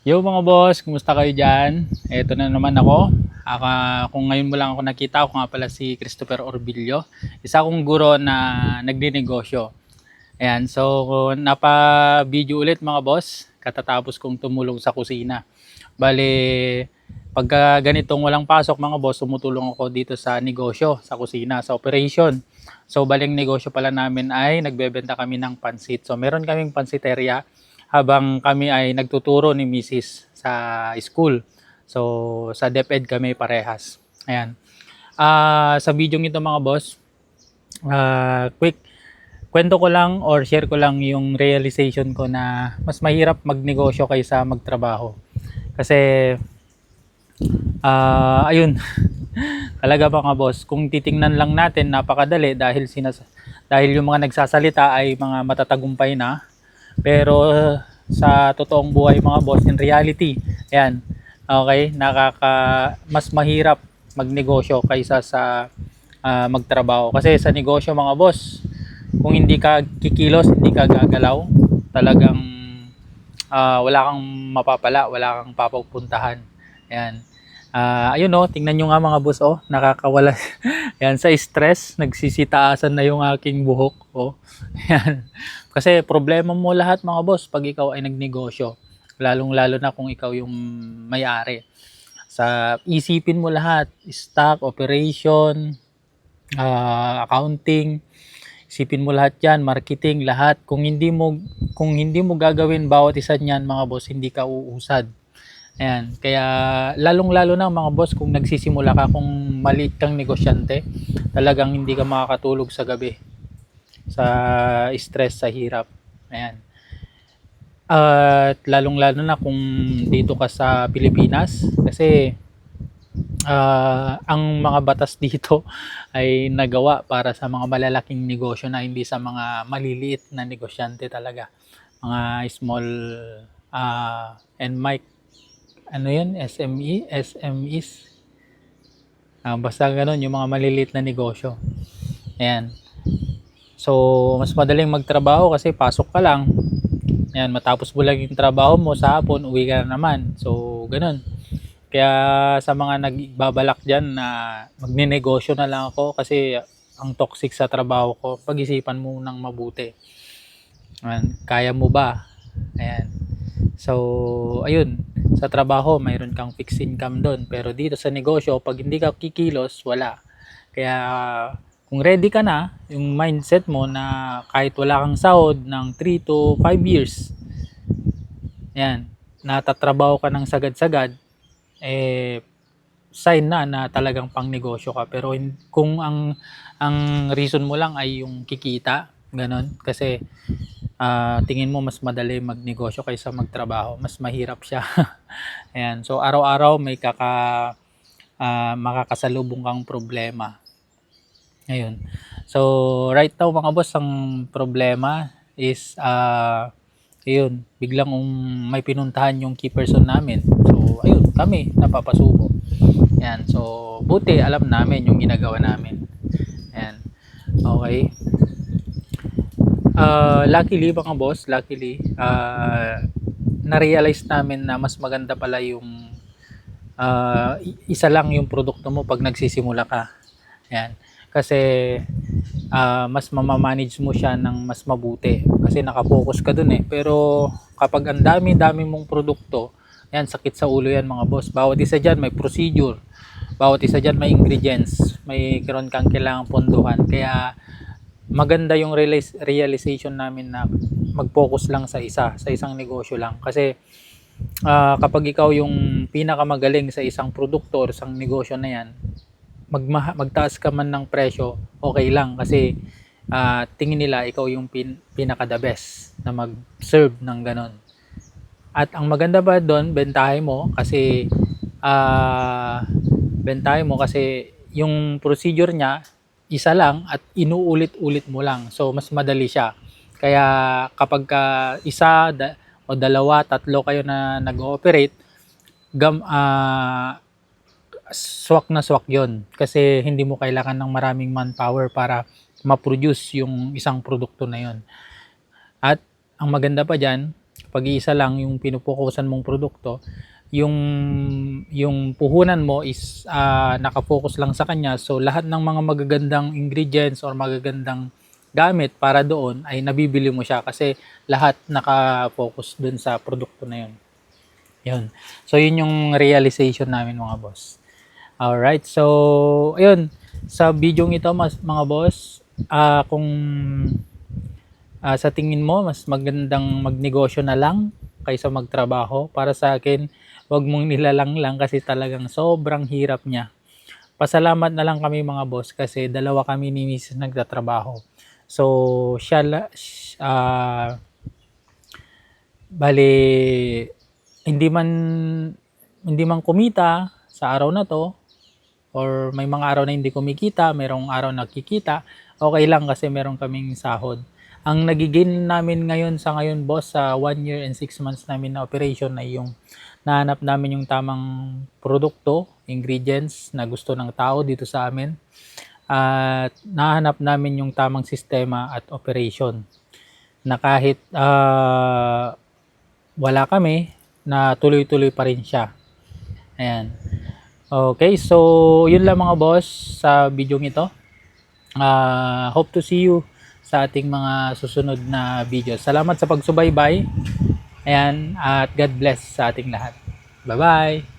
Yo mga boss, kumusta kayo dyan? Eto na naman ako. Kung ngayon mo lang ako nakita, ako nga pala si Christopher Orbillo. Isa akong guro na nagninegosyo. Ayan, so napa-video ulit mga boss. Katatapos kong tumulong sa kusina. Bale, pagka ganitong walang pasok mga boss, tumutulong ako dito sa negosyo, sa kusina, sa operation. So baling negosyo pala namin ay nagbebenta kami ng pansit. So meron kaming pansiteria habang kami ay nagtuturo ni Mrs. sa school. So sa DepEd kami parehas. Ayan. Sa video ito mga boss, quick kwento ko lang or share ko lang yung realization ko na mas mahirap magnegosyo kaysa magtrabaho. Kasi ayun, talaga mga boss, kung titingnan lang natin napakadali dahil yung mga nagsasalita ay mga matatagumpay na. Pero sa totoong buhay mga boss, in reality, ayan, okay, mas mahirap magnegosyo kaysa sa magtrabaho. Kasi sa negosyo mga boss, kung hindi ka kikilos, hindi ka gagalaw, talagang wala kang mapapala, wala kang papupuntahan. Ayan. Ayun oh, tingnan nyo nga mga boss oh, nakakawala. Yan sa stress, nagsisitaasan na yung aking buhok oh. Yan. Kasi problema mo lahat mga boss pag ikaw ay nagnegosyo. Lalong-lalo na kung ikaw yung may-ari. Sa isipin mo lahat, stock, operation, accounting, isipin mo lahat 'yan, marketing, lahat. Kung hindi mo gagawin bawat isa niyan mga boss, hindi ka uusad. Ayan, kaya lalong-lalo na mga boss kung nagsisimula ka, kung maliit kang negosyante, talagang hindi ka makakatulog sa gabi sa stress, sa hirap. Ayan. At lalong-lalo na kung dito ka sa Pilipinas kasi ang mga batas dito ay nagawa para sa mga malalaking negosyo na hindi sa mga maliliit na negosyante talaga. Mga small and mic ano yun, SMEs. Basta ganun, yung mga maliliit na negosyo. Ayan. So, mas madaling magtrabaho kasi pasok ka lang. Ayan, matapos mo lang yung trabaho mo, sa hapon, uwi ka na naman. So, ganun. Kaya sa mga nagbabalak dyan na magninegosyo na lang ako kasi ang toxic sa trabaho ko, pag-isipan mo nang mabuti. Ayan, kaya mo ba? Ayan. So, ayun, sa trabaho, mayroon kang fixed income doon. Pero dito sa negosyo, pag hindi ka kikilos, wala. Kaya, kung ready ka na, yung mindset mo na kahit wala kang sahod ng 3 to 5 years, yan, natatrabaho ka ng sagad-sagad, eh, sign na talagang pang negosyo ka. Pero kung ang reason mo lang ay yung kikita, ganon, kasi tingin mo mas madali magnegosyo kaysa magtrabaho, mas mahirap siya. Ayan, so araw-araw may makakasalubong kang problema. Ayun. So right now mga boss, ang problema is ayun, biglang may pinuntahan yung key person namin. So ayun, kami napapasubo. Ayan, so buti alam namin yung ginagawa namin. Ayan. Okay. Luckily, na-realize namin na mas maganda pala yung isa lang yung produkto mo pag nagsisimula ka. Ayan. Kasi mas mamamanage mo siya ng mas mabuti kasi nakafocus ka dun eh. Pero kapag ang dami-dami mong produkto, ayan, sakit sa ulo yan mga boss. Bawat isa dyan may procedure, bawat isa dyan may ingredients, may karon kang kailangang pondohan. Kaya maganda yung realization namin na mag-focus lang sa isang negosyo lang. Kasi kapag ikaw yung pinakamagaling sa isang produkto or isang negosyo na yan, magtaas ka man ng presyo, okay lang kasi tingin nila ikaw yung pinaka the best na mag-serve ng ganon. At ang maganda ba doon, bentahe mo kasi yung procedure niya isa lang at inuulit-ulit mo lang. So mas madali siya. Kaya kapag o dalawa, tatlo kayo na nag-ooperate, swak na swak yon kasi hindi mo kailangan ng maraming manpower para ma-produce yung isang produkto na yon. At ang maganda pa dyan, pag-iisa lang yung pinupokusan mong produkto, yung puhunan mo is nakafocus lang sa kanya. So lahat ng mga magagandang ingredients or magagandang gamit para doon ay nabibili mo siya kasi lahat naka-focus dun sa produkto na yun. Yun. So yun yung realization namin mga boss. Alright, so ayun, sa video ito mga boss, kung sa tingin mo mas magandang magnegosyo na lang kaysa magtrabaho, para sa akin wag mong nilalang lang kasi talagang sobrang hirap niya. Pasalamat na lang kami mga boss kasi dalawa kami ni Mrs. nagtatrabaho. So siya bali hindi man kumita sa araw na to, or may mga araw na hindi kumikita, merong araw nakikita, okay lang kasi meron kaming sahod. Ang nagiging namin ngayon sa ngayon boss sa 1 year and 6 months namin na operation ay yung nahanap namin yung tamang produkto, ingredients na gusto ng tao dito sa amin, at nahanap namin yung tamang sistema at operation na kahit wala kami, na tuloy-tuloy pa rin siya. Ayan. Okay, so yun lang mga boss sa video ito. Hope to see you sa ating mga susunod na video. Salamat sa pagsubaybay. Ayan, at God bless sa ating lahat. Bye-bye!